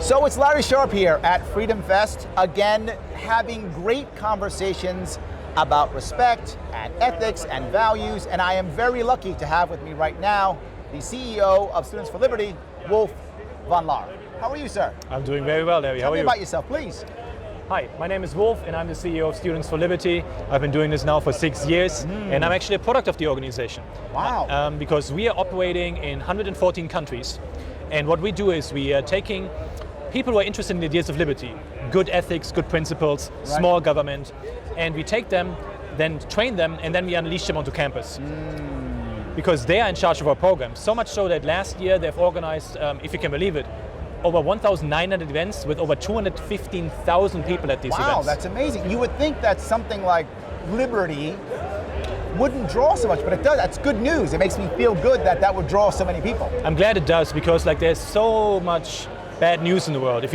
So it's Larry Sharpe here at FreedomFest, again having great conversations about respect and ethics and values, and I am very lucky to have with me right now the CEO of Students for Liberty, Wolf von Laer. How are you, sir? I'm doing very well, Larry. How are you? Tell me about yourself, please. Hi, my name is Wolf and I'm the CEO of Students for Liberty. I've been doing this now for 6 years and I'm actually a product of the organization. Wow. Because we are operating in 114 countries, and what we do is we are taking people who are interested in the ideas of liberty, good ethics, good principles, small government, and we take them, then train them, and then we unleash them onto campus. Because they are in charge of our program. So much so that last year they've organized, if you can believe it, over 1,900 events with over 215,000 people at these events. Wow, that's amazing. You would think that something like liberty wouldn't draw so much, but it does. That's good news. It makes me feel good that that would draw so many people. I'm glad it does, because there's so much bad news in the world. If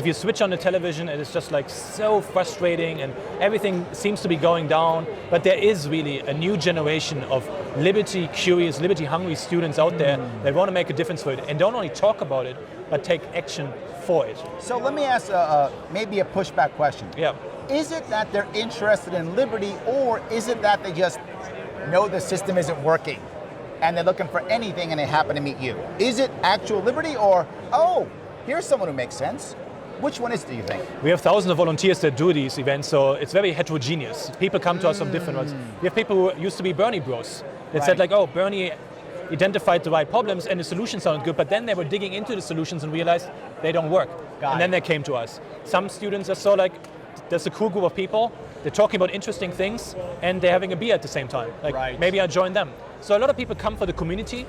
you switch on the television, it is just so frustrating and everything seems to be going down. But there is really a new generation of liberty curious, liberty hungry students out there that want to make a difference for it and don't only talk about it, but take action for it. So let me ask maybe a pushback question. Yeah. Is it that they're interested in liberty, or is it that they just know the system isn't working and they're looking for anything and they happen to meet you? Is it actual liberty, or, oh, here's someone who makes sense? Which one is it, do you think? We have thousands of volunteers that do these events, so it's very heterogeneous. People come to us from different ones. We have people who used to be Bernie bros that said oh, Bernie identified the right problems and the solutions sounded good, but then they were digging into the solutions and realized they don't work. Then they came to us. Some students are so there's a cool group of people, they're talking about interesting things and they're having a beer at the same time. Maybe I join them. So a lot of people come for the community,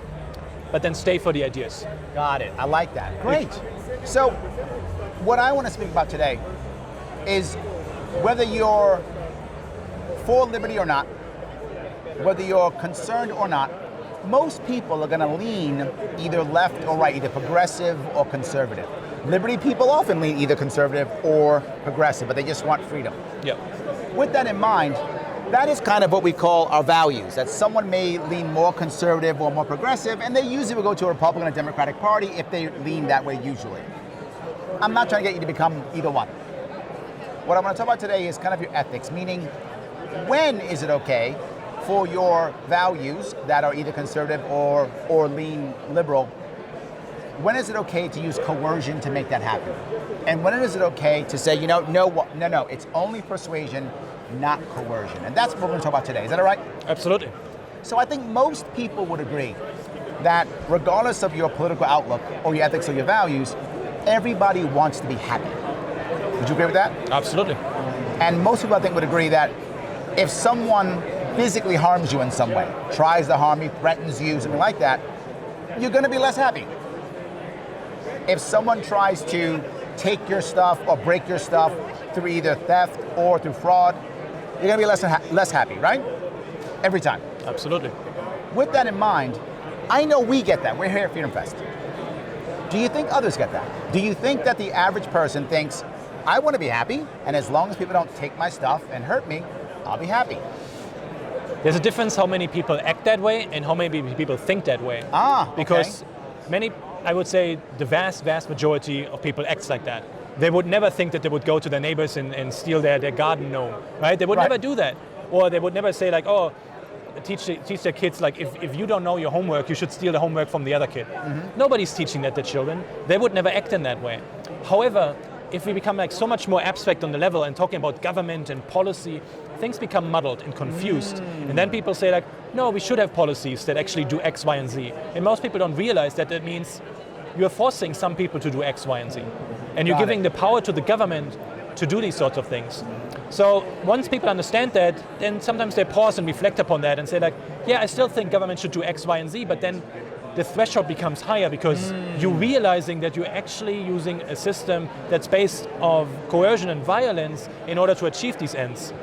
but then stay for the ideas. Got it, I like that, great. So what I want to speak about today is whether you're for liberty or not, whether you're concerned or not, most people are going to lean either left or right, either progressive or conservative. Liberty people often lean either conservative or progressive, but they just want freedom. Yep. With that in mind, that is kind of what we call our values, that someone may lean more conservative or more progressive, and they usually will go to a Republican or Democratic Party if they lean that way usually. I'm not trying to get you to become either one. What I want to talk about today is kind of your ethics, meaning when is it okay for your values that are either conservative or lean liberal, when is it okay to use coercion to make that happen? And when is it okay to say, no, it's only persuasion, not coercion? And that's what we're going to talk about today. Is that all right? Absolutely. So I think most people would agree that regardless of your political outlook or your ethics or your values, everybody wants to be happy. Would you agree with that? Absolutely. And most people, I think, would agree that if someone physically harms you in some way, tries to harm you, threatens you, something like that, you're going to be less happy. If someone tries to take your stuff or break your stuff through either theft or through fraud, you're going to be less happy, right? Every time. Absolutely. With that in mind, I know we get that. We're here at FreedomFest. Do you think others get that? Do you think that the average person thinks, I want to be happy, and as long as people don't take my stuff and hurt me, I'll be happy? There's a difference how many people act that way and how many people think that way. Because I would say the vast majority of people acts like that. They would never think that they would go to their neighbors and steal their garden gnome, right? They would never do that. Or they would never say teach their kids, if you don't know your homework, you should steal the homework from the other kid. Nobody's teaching that to children. They would never act in that way. However, if we become so much more abstract on the level and talking about government and policy, things become muddled and confused. And then people say no, we should have policies that actually do X, Y, and Z. And most people don't realize that it means you're forcing some people to do X, Y, and Z. And you're giving the power to the government to do these sorts of things. So once people understand that, then sometimes they pause and reflect upon that and say yeah, I still think government should do X, Y, and Z, but then the threshold becomes higher because you're realizing that you're actually using a system that's based on coercion and violence in order to achieve these ends.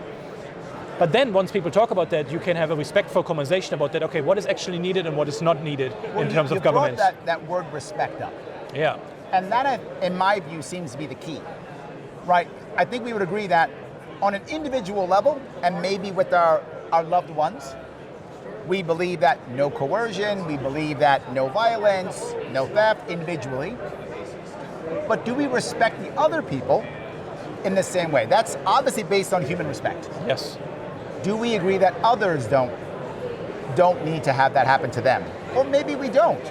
But then once people talk about that, you can have a respectful conversation about that, okay, what is actually needed and what is not needed in terms of government. You brought that word respect up. Yeah. And that, in my view, seems to be the key, right? I think we would agree that on an individual level, and maybe with our loved ones, we believe that no coercion, we believe that no violence, no theft individually. but do we respect the other people in the same way? That's obviously based on human respect. Yes. Do we agree that others don't need to have that happen to them? Or maybe we don't,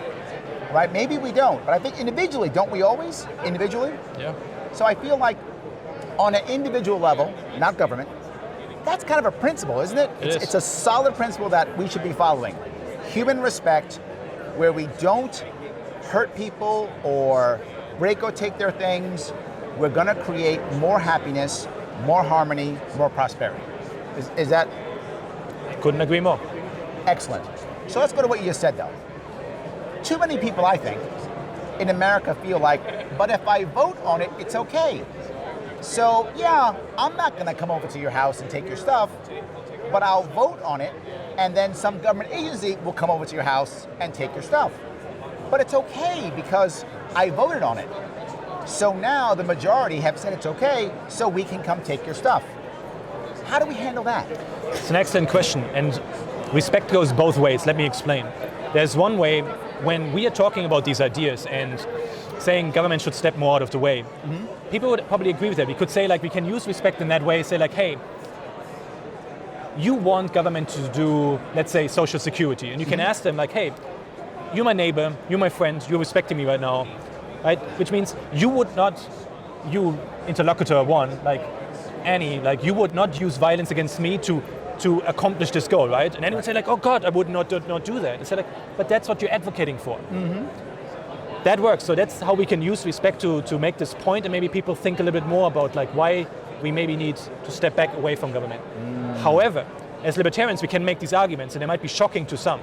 right? Maybe we don't, but I think individually, don't we always? Individually? Yeah. So I feel like on an individual level, not government, that's kind of a principle, isn't it? It's a solid principle that we should be following. Human respect, where we don't hurt people or break or take their things. We're gonna create more happiness, more harmony, more prosperity. Is that? Couldn't agree more. Excellent. So let's go to what you just said though. Too many people, I think, in America feel like, but if I vote on it, it's okay. So yeah, I'm not gonna come over to your house and take your stuff, but I'll vote on it, and then some government agency will come over to your house and take your stuff. But it's okay because I voted on it. So now the majority have said it's okay, so we can come take your stuff. How do we handle that? It's an excellent question, and respect goes both ways. Let me explain. There's one way when we are talking about these ideas and saying government should step more out of the way. People would probably agree with that. We could say like we can use respect in that way, say like, hey, you want government to do, let's say, social security, and you can ask them like, hey, you're my neighbor, you're my friend, you're respecting me right now, right? Which means you would not, you interlocutor one, like Annie, like you would not use violence against me to accomplish this goal, right? And then would say like, oh God, I would not do that. It's like, but that's what you're advocating for. That works. So that's how we can use respect to make this point, and maybe people think a little bit more about like why we maybe need to step back away from government. However, as libertarians, we can make these arguments, and they might be shocking to some.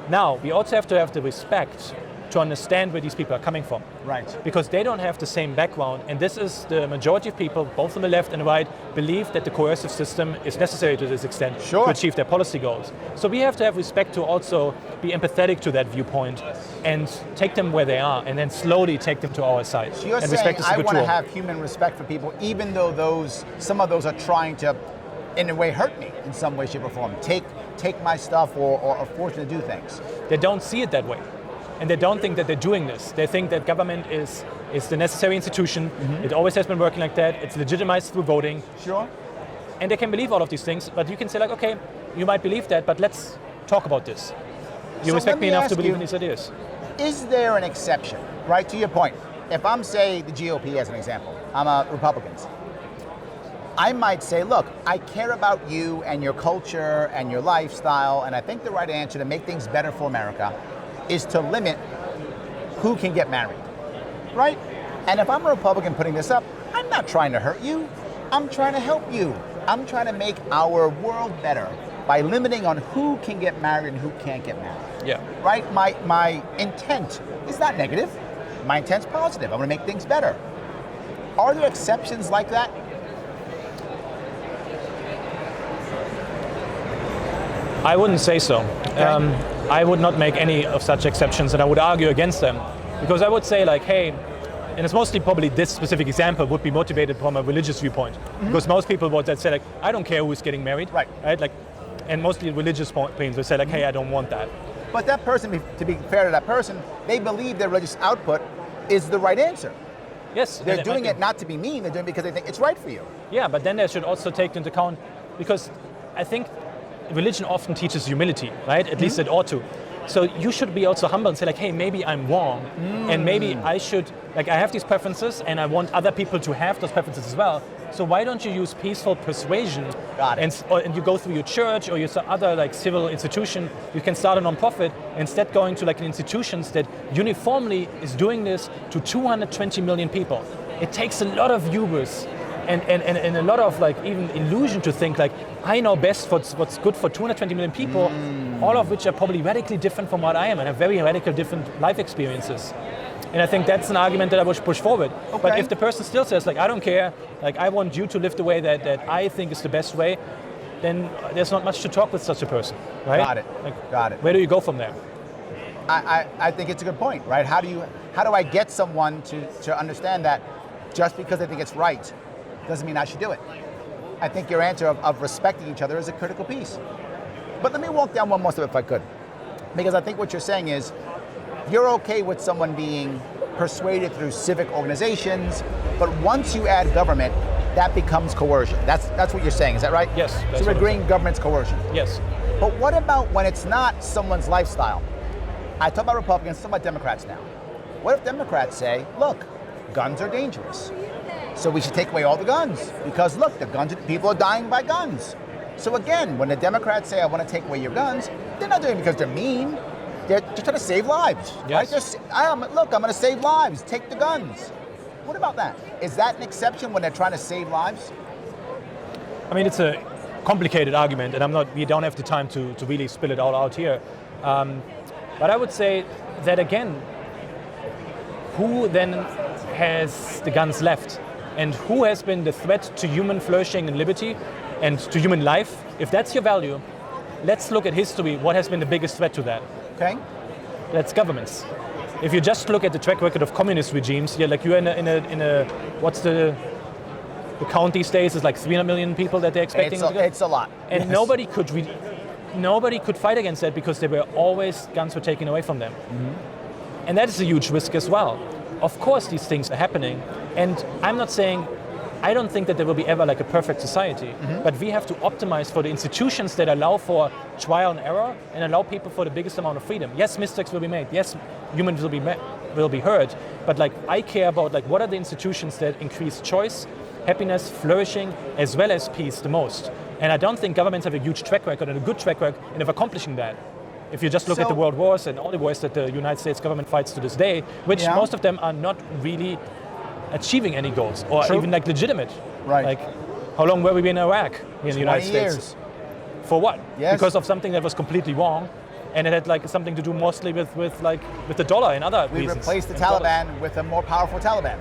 Now, we also have to have the respect to understand where these people are coming from. Right. Because they don't have the same background, and this is the majority of people, both on the left and the right, believe that the coercive system is necessary to this extent to achieve their policy goals. So we have to have respect to also be empathetic to that viewpoint and take them where they are, and then slowly take them to our side. So you're and saying respect is a I good want to tool. have human respect for people, even though some of those are trying to, in a way, hurt me in some way, shape, or form. Take my stuff or force me to do things. They don't see it that way. And they don't think that they're doing this. They think that government is the necessary institution. It always has been working like that. It's legitimized through voting. Sure. And they can believe all of these things, but you can say like, okay, you might believe that, but let's talk about this. You respect me enough to believe in these ideas. Is there an exception, right, to your point? If I'm, say, the GOP as an example, I'm a Republican. I might say, look, I care about you and your culture and your lifestyle, and I think the right answer to make things better for America is to limit who can get married, right? And if I'm a Republican putting this up, I'm not trying to hurt you. I'm trying to help you. I'm trying to make our world better by limiting on who can get married and who can't get married. Yeah. Right? My intent is not negative. My intent's positive. I want to make things better. Are there exceptions like that? I wouldn't say so. Okay. I would not make any of such exceptions, and I would argue against them. Because I would say like, hey, and it's mostly probably this specific example would be motivated from a religious viewpoint. Because most people would say like, I don't care who's getting married. Right. Like, and mostly religious points would say like, hey, I don't want that. But that person, to be fair to that person, they believe their religious output is the right answer. Yes. They're doing it not to be mean, they're doing it because they think it's right for you. Yeah, but then they should also take into account, because I think religion often teaches humility, right? At least it ought to. So you should be also humble and say like, hey, maybe I'm wrong, and maybe I should, like I have these preferences and I want other people to have those preferences as well. So why don't you use peaceful persuasion? Got it. And you go through your church or your other like civil institution, you can start a non-profit, instead going to like institutions that uniformly is doing this to 220 million people. It takes a lot of hubris and a lot of like even illusion to think like, I know best what's good for 220 million people, all of which are probably radically different from what I am and have very radical different life experiences. And I think that's an argument that I would push forward. Okay. But if the person still says like, I don't care, like I want you to live the way that I think is the best way, then there's not much to talk with such a person, right? Got it. Like, Got it. Where do you go from there? I think it's a good point, right? How do I get someone to understand that just because they think it's right doesn't mean I should do it? I think your answer of respecting each other is a critical piece. But let me walk down one more step if I could. Because I think what you're saying is, you're okay with someone being persuaded through civic organizations, but once you add government, that becomes coercion. That's what you're saying, is that right? Yes. So we're agreeing government's coercion. Yes. But what about when it's not someone's lifestyle? I talk about Republicans, talk about Democrats now. What if Democrats say, look, guns are dangerous, so we should take away all the guns, because look, people are dying by guns. So again, when the Democrats say, I want to take away your guns, they're not doing it because they're mean. They're just trying to save lives. Yes. Right? Look, I'm going to save lives. Take the guns. What about that? Is that an exception when they're trying to save lives? I mean, it's a complicated argument, and we don't have the time to really spill it all out here. But I would say that again, who then has the guns left? And who has been the threat to human flourishing and liberty and to human life? If that's your value, let's look at history. What has been the biggest threat to that? Okay. That's governments. If you just look at the track record of communist regimes, you're in a what's the count these days is like 300 million people that they're expecting. It's a lot. And yes. nobody could fight against that because guns were taken away from them. Mm-hmm. And that is a huge risk as well. Of course these things are happening, and I'm not saying, I don't think that there will be ever like a perfect society, mm-hmm. but we have to optimize for the institutions that allow for trial and error and allow people for the biggest amount of freedom. Yes, mistakes will be made. Yes, humans will be hurt, but like I care about like what are the institutions that increase choice, happiness, flourishing, as well as peace the most. And I don't think governments have a huge track record and a good track record of accomplishing that. If you just look at the world wars and all the wars that the United States government fights to this day, which most of them are not really achieving any goals or even like legitimate. Right. Like, how long were we in Iraq in the United States? Years. For what? Yes. Because of something that was completely wrong, and it had like something to do mostly with the dollar and other reasons. We replaced the Taliban with a more powerful Taliban.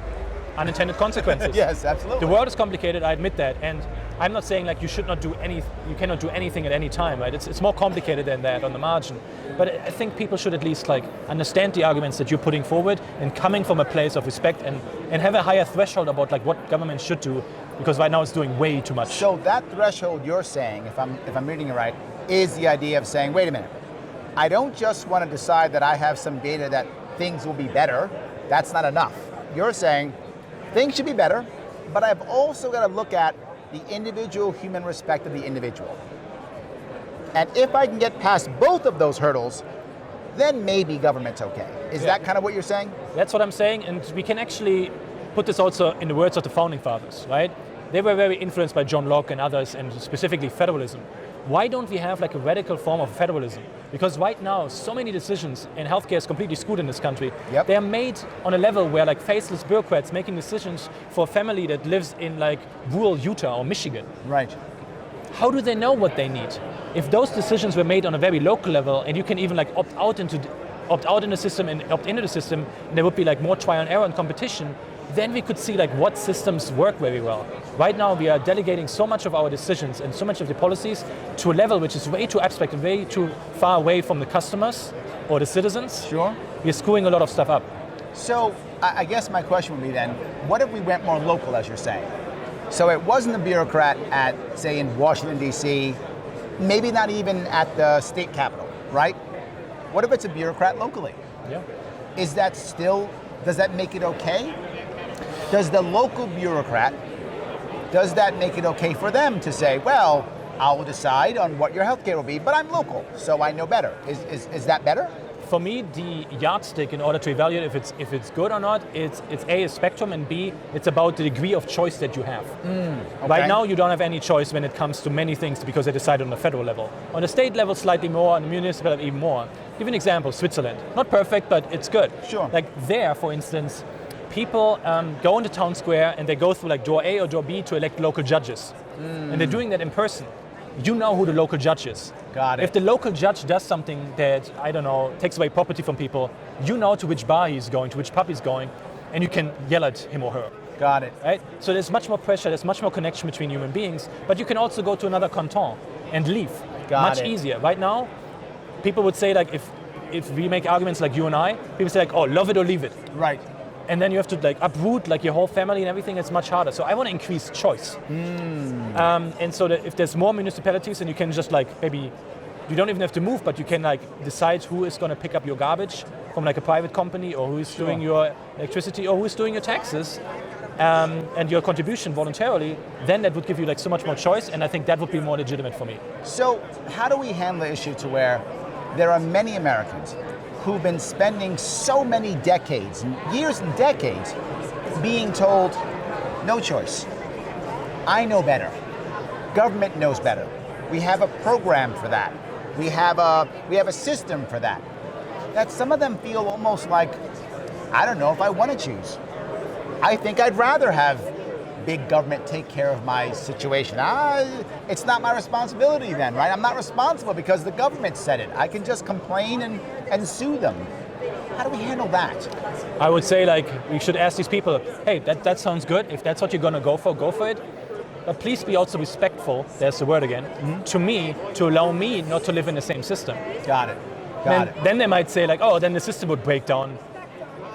Unintended consequences. Yes, absolutely. The world is complicated, I admit that, and I'm not saying like you cannot do anything at any time, right? It's more complicated than that on the margin. But I think people should at least like understand the arguments that you're putting forward and coming from a place of respect and have a higher threshold about like what government should do, because right now it's doing way too much. So that threshold you're saying, if I'm reading it right, is the idea of saying, wait a minute, I don't just want to decide that I have some data that things will be better. That's not enough. You're saying things should be better, but I've also got to look at the individual human respect of the individual. And if I can get past both of those hurdles, then maybe government's okay. Is that kind of what you're saying? That's what I'm saying, and we can actually put this also in the words of the founding fathers, right? They were very influenced by John Locke and others, and specifically federalism. Why don't we have like a radical form of federalism? Because right now, so many decisions, and healthcare is completely screwed in this country, they are made on a level where like faceless bureaucrats making decisions for a family that lives in like rural Utah or Michigan. Right. How do they know what they need? If those decisions were made on a very local level, and you can even like opt out in the system and opt into the system, and there would be like more trial and error and competition, then we could see like what systems work very well. Right now we are delegating so much of our decisions and so much of the policies to a level which is way too abstract and way too far away from the customers or the citizens. Sure. We're screwing a lot of stuff up. So I guess my question would be then, what if we went more local, as you're saying? So it wasn't a bureaucrat at, say, in Washington, D.C., maybe not even at the state capitol, right? What if it's a bureaucrat locally? Yeah. Does that make it okay? Does the local bureaucrat, does that make it okay for them to say, well, I'll decide on what your healthcare will be, but I'm local, so I know better. Is that better? For me, the yardstick in order to evaluate if it's good or not, it's A, a spectrum, and B, it's about the degree of choice that you have. Okay. Right now, you don't have any choice when it comes to many things because they decide on the federal level. On the state level, slightly more, on the municipal level, even more. Give an example, Switzerland. Not perfect, but it's good. Sure. Like there, for instance, people go into town square and they go through like door A or door B to elect local judges. And they're doing that in person. You know who the local judge is. Got it. If the local judge does something that, I don't know, takes away property from people, you know to which bar he's going, to which pub he's going, and you can yell at him or her. Got it. Right? So there's much more pressure, there's much more connection between human beings, but you can also go to another canton and leave. Much easier. Right now, people would say like, if we make arguments like you and I, people say like, oh, love it or leave it. Right. And then you have to like uproot like your whole family and everything. It's much harder. So I want to increase choice. And so that if there's more municipalities, and you can just like maybe you don't even have to move, but you can like decide who is going to pick up your garbage from like a private company, or who is doing your electricity, or who is doing your taxes, and your contribution voluntarily, then that would give you like so much more choice, and I think that would be more legitimate for me. So how do we handle the issue to where there are many Americans who've been spending so many decades, years and decades, being told, no choice. I know better. Government knows better. We have a program for that. We have a system for that. That some of them feel almost like, I don't know if I want to choose. I think I'd rather have big government take care of my situation. It's not my responsibility then, right? I'm not responsible because the government said it. I can just complain and sue them. How do we handle that? I would say like we should ask these people, hey, that sounds good. If that's what you're going to go for it. But please be also respectful, there's the word again, to me, to allow me not to live in the same system. Got it. Then they might say like, oh, then the system would break down.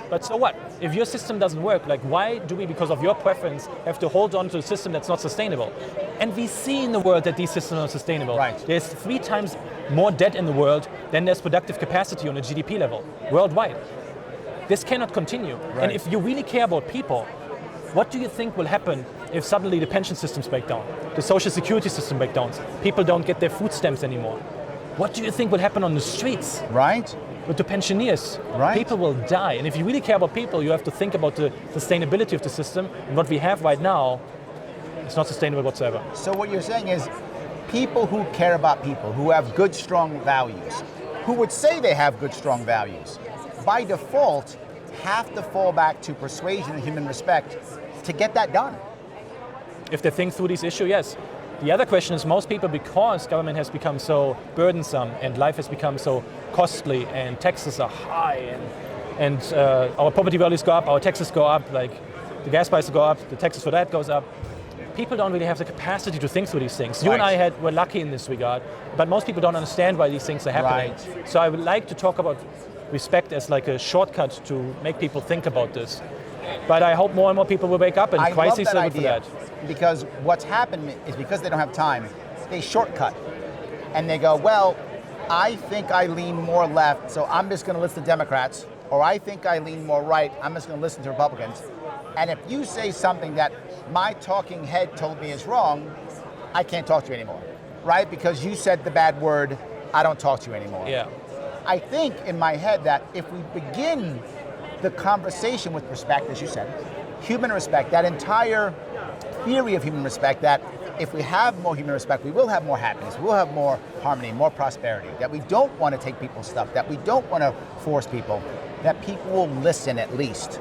But so what? If your system doesn't work, like why do we, because of your preference, have to hold on to a system that's not sustainable? And we see in the world that these systems are sustainable. Right. There's 3 times more debt in the world than there's productive capacity on a GDP level, worldwide. This cannot continue. Right. And if you really care about people, what do you think will happen if suddenly the pension systems break down, the social security system breaks down, people don't get their food stamps anymore? What do you think will happen on the streets? Right. With the pensioners? Right. People will die. And if you really care about people, you have to think about the sustainability of the system. And what we have right now is not sustainable whatsoever. So what you're saying is people who care about people, who have good, strong values, who would say they have good, strong values, by default have to fall back to persuasion and human respect to get that done. If they think through this issue, yes. The other question is most people, because government has become so burdensome and life has become so costly and taxes are high and our property values go up, our taxes go up, like the gas prices go up, the taxes for that goes up. People don't really have the capacity to think through these things. You and I were lucky in this regard, but most people don't understand why these things are happening. Right. So I would like to talk about respect as like a shortcut to make people think about this. But I hope more and more people will wake up and crises are good for that. Because what's happened is because they don't have time, they shortcut. And they go, well, I think I lean more left, so I'm just going to listen to Democrats. Or I think I lean more right, I'm just going to listen to Republicans. And if you say something that my talking head told me is wrong, I can't talk to you anymore, right? Because you said the bad word, I don't talk to you anymore. Yeah. I think in my head that if we begin the conversation with respect, as you said, human respect, that entire theory of human respect, that if we have more human respect, we will have more happiness, we'll have more harmony, more prosperity, that we don't want to take people's stuff, that we don't want to force people, that people will listen at least.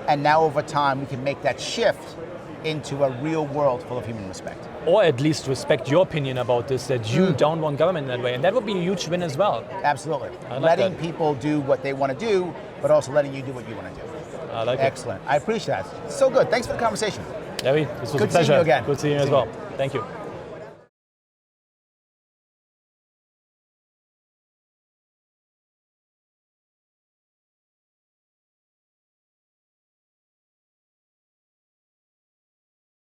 And now over time, we can make that shift into a real world full of human respect. Or at least respect your opinion about this, that you don't want government in that way. And that would be a huge win as well. Absolutely. Like letting people do what they want to do, but also letting you do what you want to do. I like Excellent. I appreciate that. So good. Thanks for the conversation. Larry, this was Good a pleasure. seeing you again. Good seeing you as well. Thank you.